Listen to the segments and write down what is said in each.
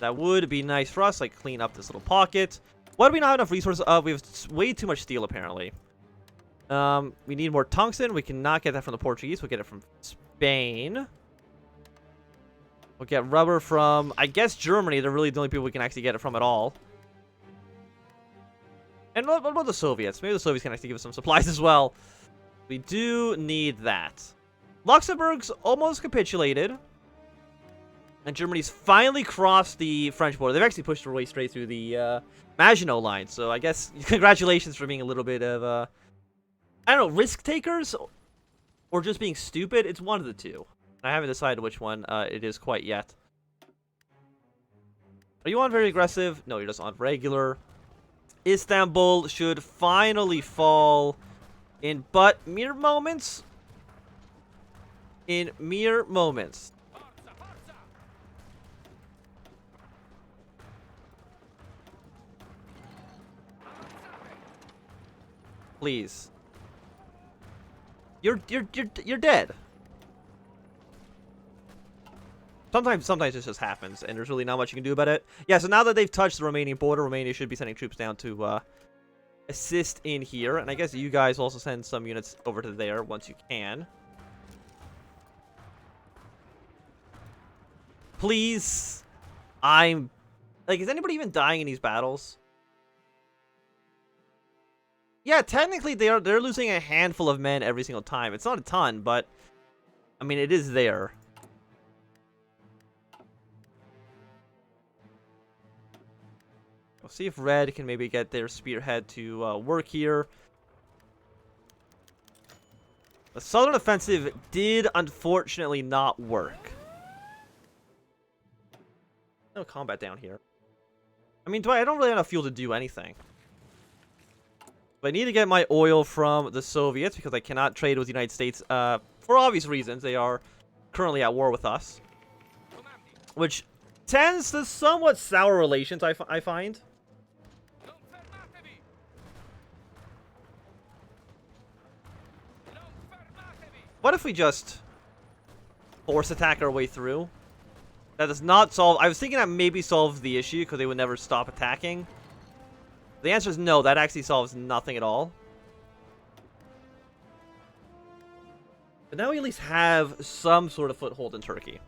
That would be nice for us, like clean up this little pocket. Why do we not have enough resources? We have way too much steel, apparently. We need more tungsten. We cannot get that from the Portuguese. We'll get it from Spain. We'll get rubber from, I guess, Germany. They're really the only people we can actually get it from at all. And what about the Soviets? Maybe the Soviets can actually give us some supplies as well. We do need that. Luxembourg's almost capitulated. And Germany's finally crossed the French border. They've actually pushed their way straight through the Maginot Line. So I guess congratulations for being a little bit of, I don't know, risk takers? Or just being stupid? It's one of the two. I haven't decided which one it is quite yet. Are you on very aggressive? No, you're just on regular. Istanbul should finally fall in but mere moments. In mere moments. Please. You're dead. Sometimes it just happens, and there's really not much you can do about it. Yeah, so now that they've touched the Romanian border, Romania should be sending troops down to assist in here. And I guess you guys will also send some units over to there once you can. Please. I'm... Like, is anybody even dying in these battles? Yeah, technically they're losing a handful of men every single time. It's not a ton, but... I mean, it is there. We'll see if Red can maybe get their spearhead to work here. The Southern Offensive did unfortunately not work. No combat down here. I mean, I don't really have enough fuel to do anything. But I need to get my oil from the Soviets because I cannot trade with the United States for obvious reasons. They are currently at war with us. Which tends to somewhat sour relations, I find. What if we just force attack our way through? That does not solve... I was thinking that maybe solves the issue because they would never stop attacking. The answer is no, that actually solves nothing at all. But now we at least have some sort of foothold in Turkey.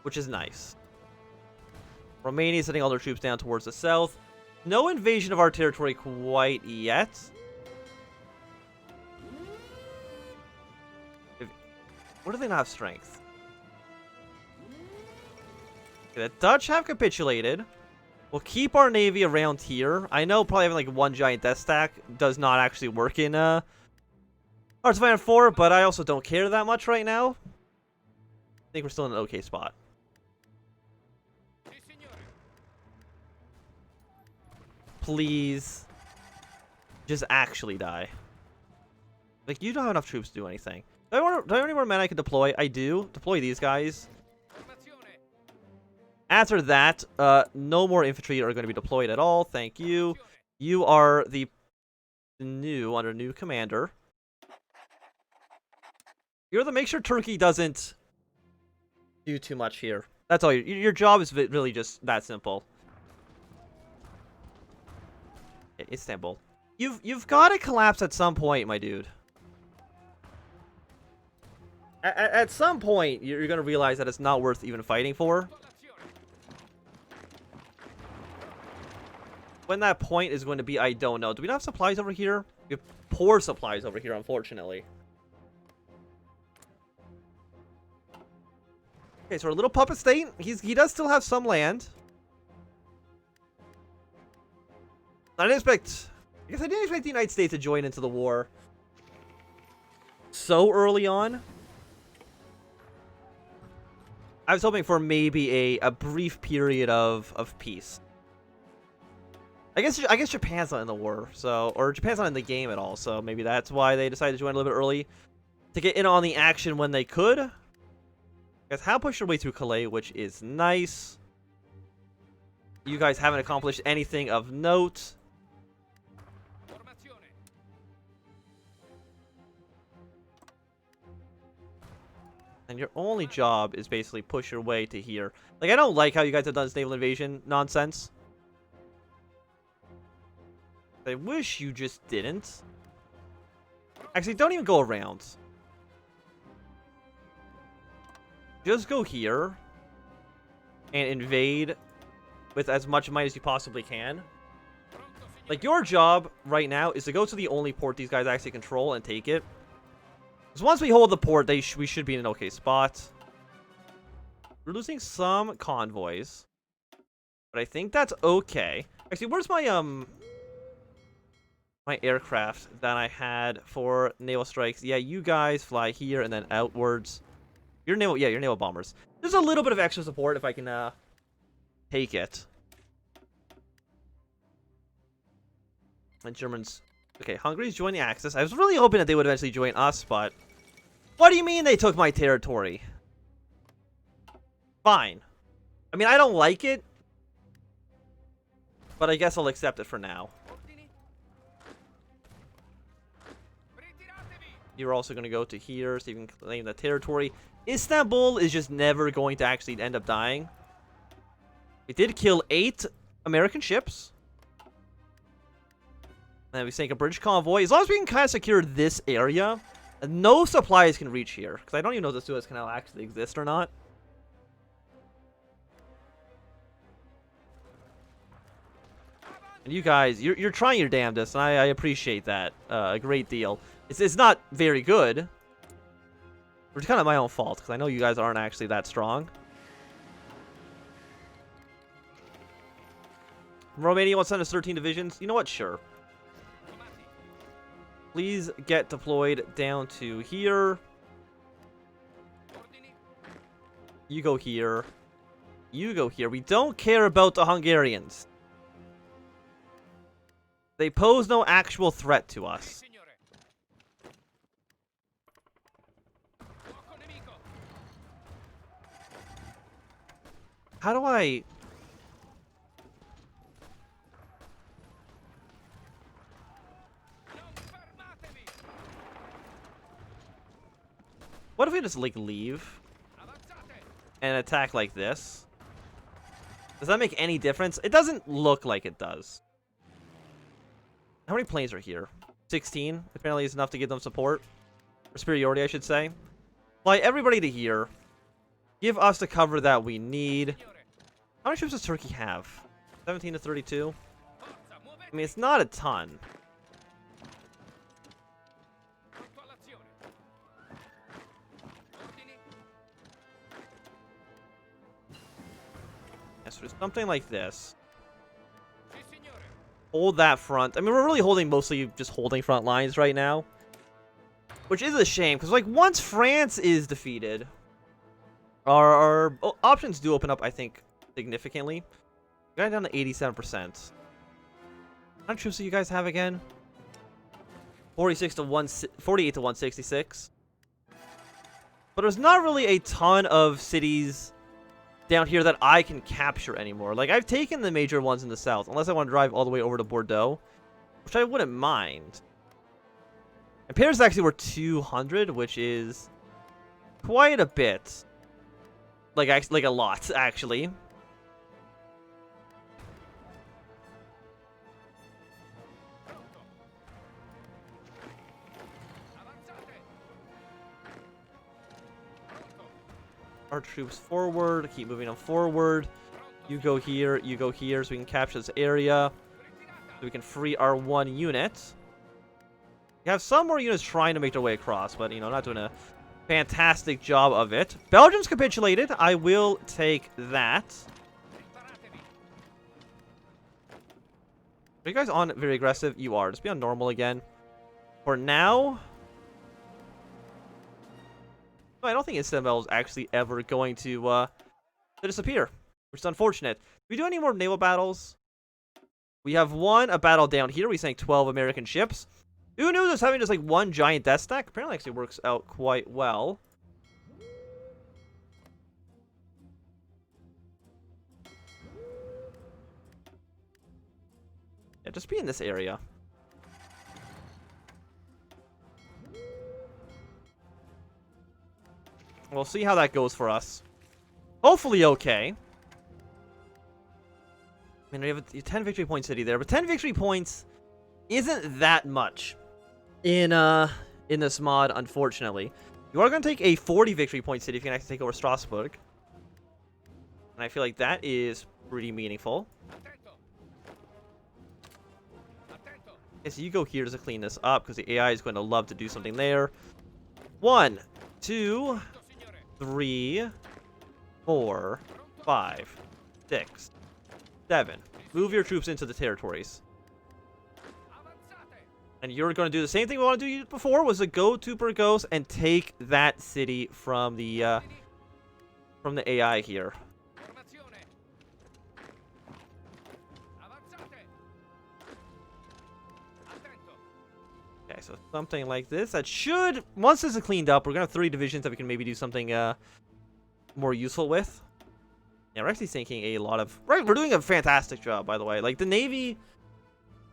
Which is nice. Romania is sending all their troops down towards the south. No invasion of our territory quite yet. What do they not have strength? Okay, the Dutch have capitulated. We'll keep our navy around here. I know probably having like one giant death stack does not actually work in Hearts of Iron 4, but I also don't care that much right now. I think we're still in an okay spot. Please. Just actually die. Like, you don't have enough troops to do anything. Do I have any more men I can deploy? I do. Deploy these guys. After that, no more infantry are going to be deployed at all. Thank you. You are the under new commander. You're the make sure Turkey doesn't do too much here. That's all. Your job is really just that simple. Istanbul. You've got to collapse at some point, my dude. At some point, you're going to realize that it's not worth even fighting for. When that point is going to be, I don't know. Do we not have supplies over here? We have poor supplies over here, unfortunately. Okay, so our little puppet state, he does still have some land. I guess I didn't expect the United States to join into the war so early on. I was hoping for maybe a brief period of peace. I guess Japan's not in the war, so, or Japan's not in the game at all, so maybe that's why they decided to join a little bit early to get in on the action when they could. Guys, have pushed their way through Calais, which is nice. You guys haven't accomplished anything of note. And your only job is basically push your way to here. Like, I don't like how you guys have done this naval invasion nonsense. I wish you just didn't. Actually, don't even go around. Just go here. And invade with as much might as you possibly can. Like, your job right now is to go to the only port these guys actually control and take it. Because once we hold the port, we should be in an okay spot. We're losing some convoys. But I think that's okay. Actually, where's my, my aircraft that I had for naval strikes? Yeah, you guys fly here and then outwards. Your naval bombers. There's a little bit of extra support if I can, take it. And Germans... Okay, Hungary's joined the Axis. I was really hoping that they would eventually join us, but... What do you mean they took my territory? Fine. I mean, I don't like it. But I guess I'll accept it for now. You're also going to go to here, so you can claim the territory. Istanbul is just never going to actually end up dying. We did kill 8 American ships. And we sank a British convoy. As long as we can kind of secure this area, no supplies can reach here. Because I don't even know if the Suez Canal actually exists or not. And you guys, you're trying your damnedest, and I appreciate that a great deal. It's not very good. It's kind of my own fault, because I know you guys aren't actually that strong. Romania wants to send us 13 divisions. You know what? Sure. Please get deployed down to here. You go here. You go here. We don't care about the Hungarians. They pose no actual threat to us. How do I... What if we just, like, leave and attack like this? Does that make any difference? It doesn't look like it does. How many planes are here? 16. Apparently is enough to give them support. Or superiority, I should say. Fly everybody to here. Give us the cover that we need. How many ships does Turkey have? 17 to 32? I mean, it's not a ton. So something like this. Hold that front. I mean, we're really holding mostly just holding front lines right now. Which is a shame, because, like, once France is defeated, our options do open up, I think, significantly. We got down to 87%. How many troops do you guys have again? 48 to 166. But there's not really a ton of cities down here that I can capture anymore. Like, I've taken the major ones in the south, unless I want to drive all the way over to Bordeaux, which I wouldn't mind. And Paris is actually worth 200, which is quite a bit. Like a lot, actually. Our troops forward, keep moving them forward. You go here, so we can capture this area. So we can free our one unit. We have some more units trying to make their way across, but, you know, not doing a fantastic job of it. Belgium's capitulated. I will take that. Are you guys on very aggressive? You are. Just be on normal again. For now... I don't think Istanbul is actually ever going to disappear, which is unfortunate. Do we do any more naval battles? We have won a battle down here. We sank 12 American ships. Who knew this having just like one giant death stack? Apparently actually works out quite well. Yeah, just be in this area. We'll see how that goes for us. Hopefully okay. I mean, we have a 10 victory point city there, but 10 victory points isn't that much in this mod, unfortunately. You are going to take a 40 victory point city if you can actually take over Strasbourg. And I feel like that is pretty meaningful. Okay, so you go here to clean this up, because the AI is going to love to do something there. 1, 2, 3, 4, 5, 6, 7. Move your troops into the territories. And you're going to do the same thing we want to do before, was to go to Burgos and take that city from the AI here. Okay, so something like this. That should, once this is cleaned up, we're going to have 3 divisions that we can maybe do something more useful with. Yeah, we're actually sinking a lot of... Right, we're doing a fantastic job, by the way. Like, the Navy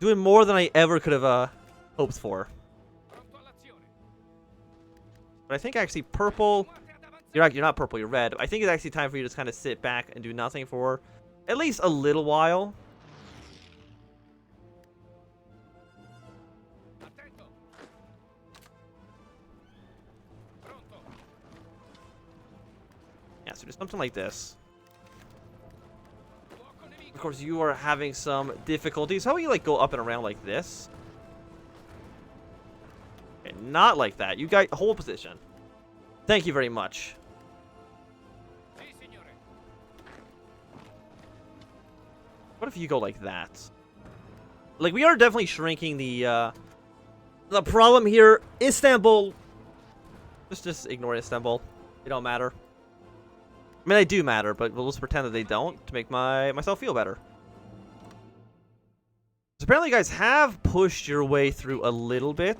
doing more than I ever could have hoped for. But I think actually purple... You're not purple, you're red. I think it's actually time for you to just kind of sit back and do nothing for at least a little while. Yeah, so do something like this. Of course, you are having some difficulties. How about you, like, go up and around like this? Okay, not like that. You guys, hold position. Thank you very much. What if you go like that? Like, we are definitely shrinking the problem here. Istanbul. Just ignore Istanbul. They don't matter. I mean, they do matter, but we'll just pretend that they don't to make myself feel better. So apparently you guys have pushed your way through a little bit.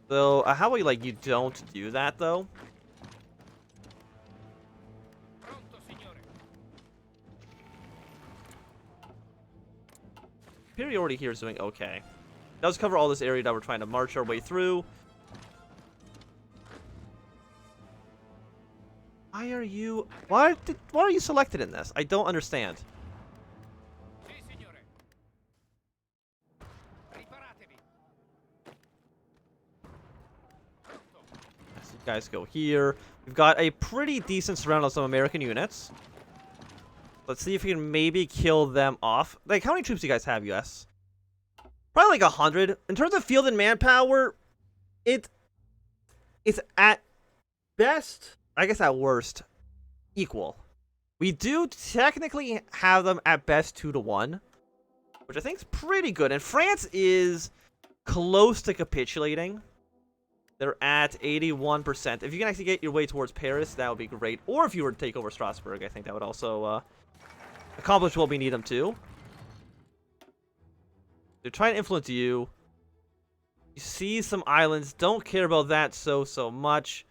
So how about you don't do that, though? Superiority here is doing okay. It does cover all this area that we're trying to march our way through. Why are you... Why are you selected in this? I don't understand. As you guys go here. We've got a pretty decent surround of some American units. Let's see if we can maybe kill them off. Like, how many troops do you guys have, US? Probably like 100. In terms of field and manpower, it's at best... I guess at worst, equal. We do technically have them at best 2 to 1, which I think is pretty good. And France is close to capitulating. They're at 81%. If you can actually get your way towards Paris, that would be great. Or if you were to take over Strasbourg, I think that would also accomplish what we need them to. They're trying to influence you. You see some islands. Don't care about that so much.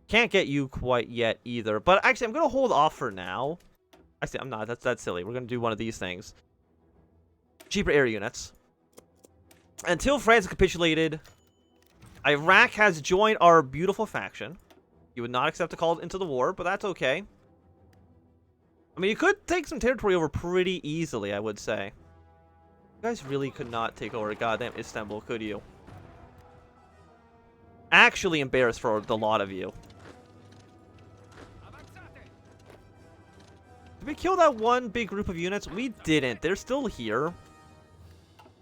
Can't get you quite yet either. But actually, I'm going to hold off for now. Actually, I'm not. That's silly. We're going to do one of these things. Cheaper air units. Until France capitulated, Iraq has joined our beautiful faction. You would not accept a call into the war, but that's okay. I mean, you could take some territory over pretty easily, I would say. You guys really could not take over goddamn Istanbul, could you? Actually embarrassed for the lot of you. Did we kill that one big group of units? We didn't. They're still here.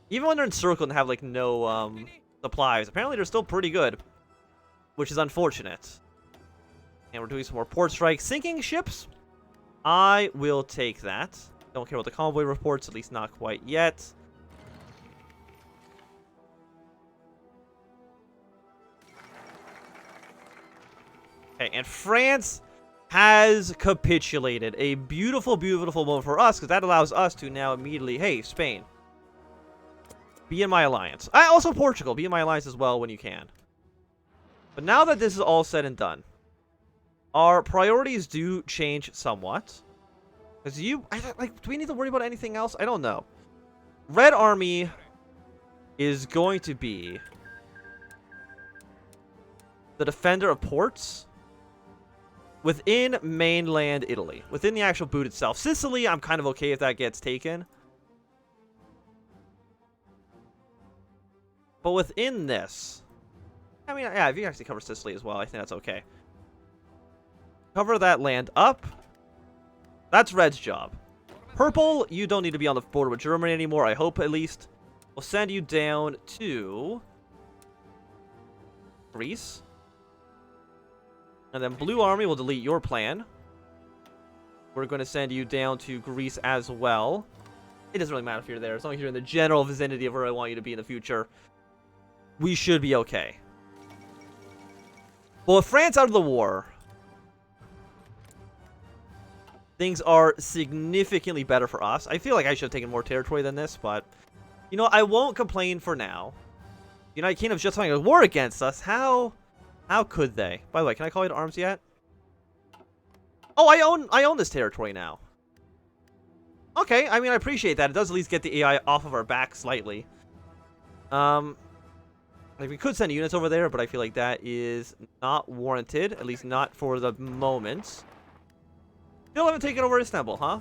Even when they're encircled and have, like, no supplies, apparently they're still pretty good. Which is unfortunate. And we're doing some more port strikes. Sinking ships? I will take that. Don't care about the convoy reports, at least not quite yet. Okay, and France has capitulated. A beautiful, beautiful moment for us, because that allows us to now immediately, hey, Spain, be in my alliance. Also Portugal, be in my alliance as well when you can. But now that this is all said and done, our priorities do change somewhat. Because do we need to worry about anything else? I don't know. Red Army is going to be the defender of ports. within mainland Italy. Within the actual boot itself. Sicily, I'm kind of okay if that gets taken. But within this... I mean, yeah, if you actually cover Sicily as well, I think that's okay. Cover that land up. That's Red's job. Purple, you don't need to be on the border with Germany anymore, I hope at least. We'll send you down to... Greece. And then Blue Army will delete your plan. We're going to send you down to Greece as well. It doesn't really matter if you're there. As long as you're in the general vicinity of where I want you to be in the future, we should be okay. Well, with France out of the war, things are significantly better for us. I feel like I should have taken more territory than this, but... You know, I won't complain for now. The United Kingdom's just fighting a war against us. How could they? By the way, can I call you to arms yet? Oh, I own this territory now. Okay, I mean, I appreciate that. It does at least get the AI off of our back slightly. Like, we could send units over there, but I feel like that is not warranted. At least not for the moment. Still haven't taken over Istanbul, huh?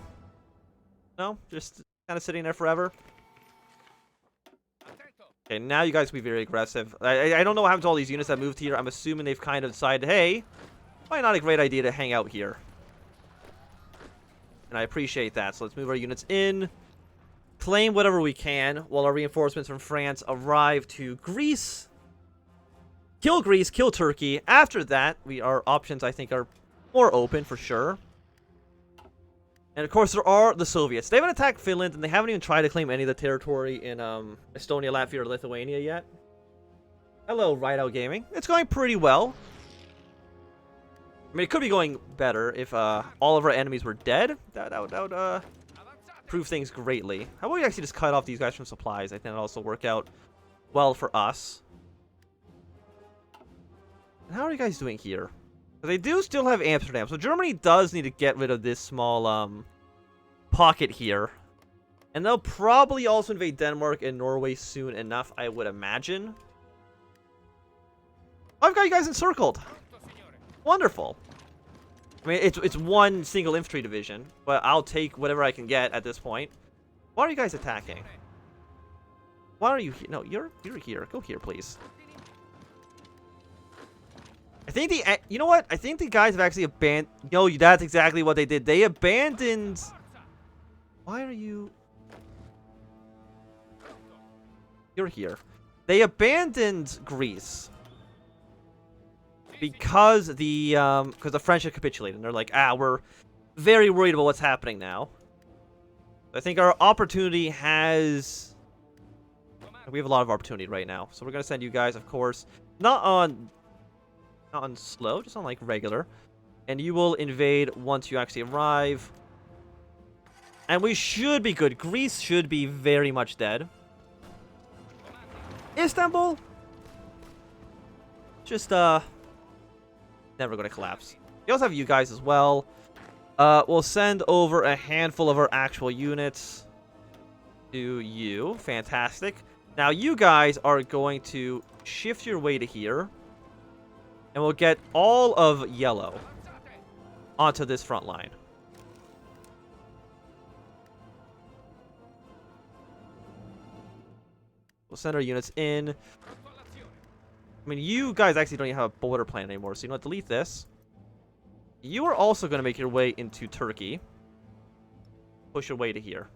No? Just kind of sitting there forever? Okay, now you guys can be very aggressive. I don't know what happened to all these units that moved here. I'm assuming they've kind of decided, hey, probably not a great idea to hang out here. And I appreciate that. So let's move our units in. Claim whatever we can while our reinforcements from France arrive to Greece. Kill Greece, kill Turkey. After that, our options, I think, are more open for sure. And of course, there are the Soviets. They haven't attacked Finland, and they haven't even tried to claim any of the territory in Estonia, Latvia, or Lithuania yet. Hello, Rideout Gaming. It's going pretty well. I mean, it could be going better if all of our enemies were dead. That would improve things greatly. How about we actually just cut off these guys from supplies? I think it'll also work out well for us. And how are you guys doing here? They do still have Amsterdam, so Germany does need to get rid of this small pocket here. And they'll probably also invade Denmark and Norway soon enough, I would imagine. I've got you guys encircled. Wonderful. I mean, it's one single infantry division, but I'll take whatever I can get at this point. Why are you guys attacking? Why are you here? No, you're here. Go here, please. I think you know what? I think the guys have actually abandoned... No, that's exactly what they did. They abandoned... Why are you... You're here. They abandoned Greece. Because the French had capitulated. And they're like, we're very worried about what's happening now. I think our opportunity has... We have a lot of opportunity right now. So we're going to send you guys, of course, not on slow, just on like regular. And you will invade once you actually arrive. And we should be good. Greece should be very much dead. Istanbul? Just, never going to collapse. We also have you guys as well. We'll send over a handful of our actual units to you. Fantastic. Now, you guys are going to shift your way to here. And we'll get all of yellow onto this front line. We'll send our units in. I mean, you guys actually don't even have a border plan anymore, so you know what? Delete this. You are also going to make your way into Turkey. Push your way to here.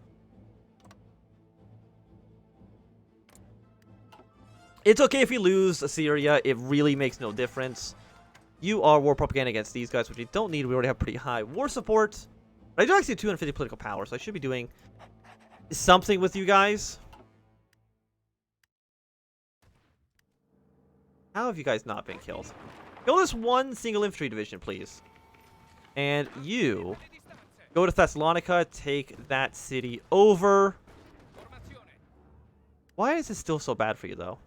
It's okay if we lose Syria. It really makes no difference. You are war propaganda against these guys, which we don't need. We already have pretty high war support. But I do actually have 250 political power, so I should be doing something with you guys. How have you guys not been killed? Kill this one single infantry division, please. And you go to Thessalonica, take that city over. Why is this still so bad for you, though?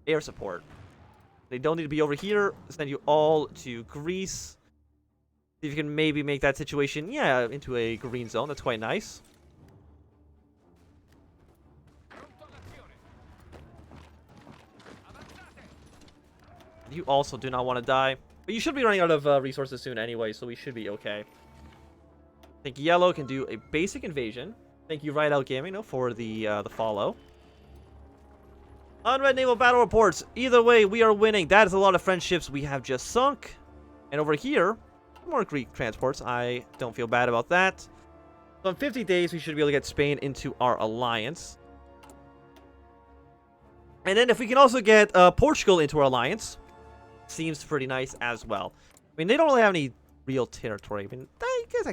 Air support. They don't need to be over here. Send you all to Greece. See if you can maybe make that situation, into a green zone. That's quite nice. You also do not want to die. But you should be running out of resources soon anyway, so we should be okay. I think yellow can do a basic invasion. Thank you, Ride Out Gaming, for the follow. Unread naval battle reports. Either way, we are winning. That is a lot of friendships we have just sunk. And over here, more Greek transports. I don't feel bad about that. So in 50 days, we should be able to get Spain into our alliance. And then if we can also get Portugal into our alliance, seems pretty nice as well. I mean, they don't really have any real territory. I mean, you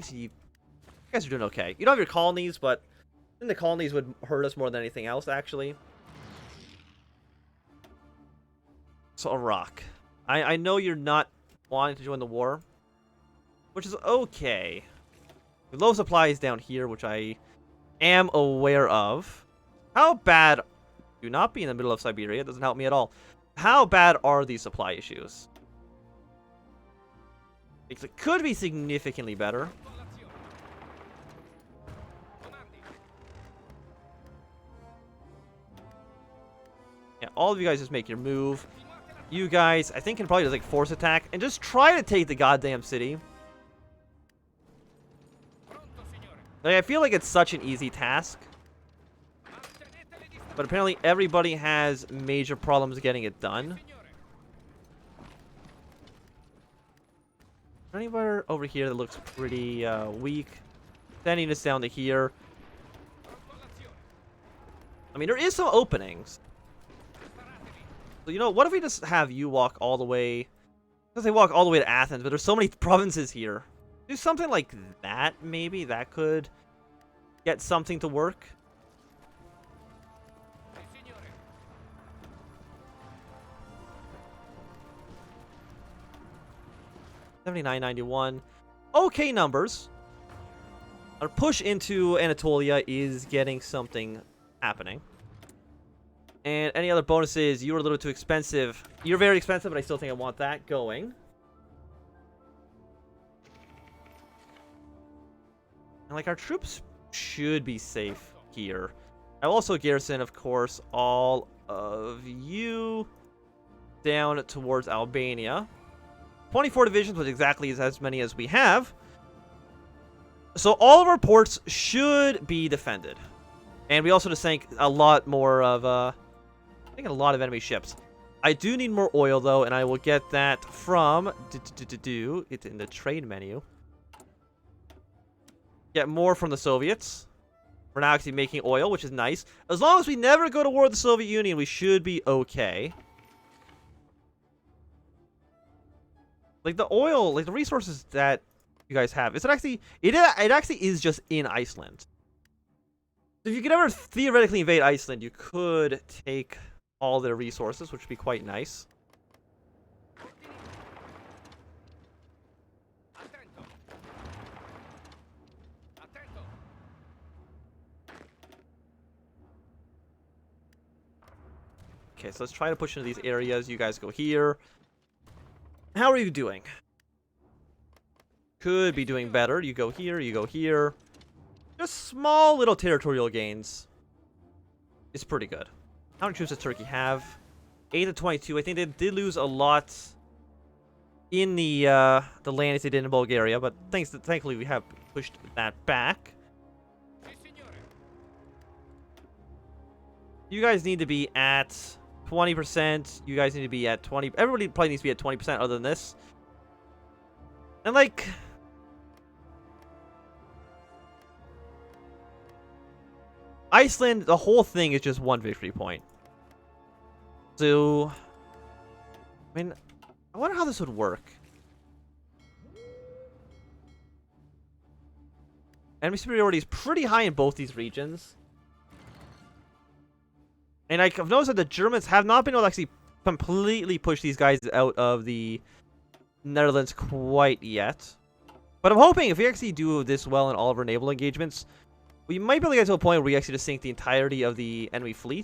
guys are doing okay. You don't have your colonies, but then the colonies would hurt us more than anything else, actually. So Iraq. I know you're not wanting to join the war, which is okay. Low supplies down here, which I am aware of. How bad... Do not be in the middle of Siberia. It doesn't help me at all. How bad are these supply issues? Because it could be significantly better. Yeah, all of you guys just make your move. You guys, I think, can probably just like force attack and just try to take the goddamn city. Like, I feel like it's such an easy task. But apparently everybody has major problems getting it done. Anywhere over here that looks pretty weak. Sending this down to here. I mean, there is some openings. So, you know, what if we just have you walk all the way... Because they walk all the way to Athens, but there's so many provinces here. Do something like that, maybe. That could get something to work. 79.91. Okay numbers. Our push into Anatolia is getting something happening. And any other bonuses? You were a little too expensive. You're very expensive, but I still think I want that going. And like, our troops should be safe here. I will also garrison, of course, all of you down towards Albania. 24 divisions, which exactly is as many as we have. So all of our ports should be defended. And we also just sank a lot more of, I think, a lot of enemy ships. I do need more oil, though, and I will get that from... It's in the trade menu. Get more from the Soviets. We're now actually making oil, which is nice. As long as we never go to war with the Soviet Union, we should be okay. Like, the oil, like, the resources that you guys have, is it actually... It actually is just in Iceland. So if you could ever theoretically invade Iceland, you could take all their resources, which would be quite nice. Okay, so let's try to push into these areas. You guys go here. How are you doing? Could be doing better. You go here, you go here. Just small little territorial gains. It's pretty good. How many troops does Turkey have? 8 to 22. I think they did lose a lot in the land as they did in Bulgaria, but thankfully we have pushed that back. You guys need to be at 20%. You guys need to be at 20. Everybody probably needs to be at 20% other than this. And like... Iceland, the whole thing is just one victory point. So... I mean, I wonder how this would work. Enemy superiority is pretty high in both these regions. And I've noticed that the Germans have not been able to actually completely push these guys out of the Netherlands quite yet. But I'm hoping if we actually do this well in all of our naval engagements, we might be able to get to a point where we actually just sink the entirety of the enemy fleet.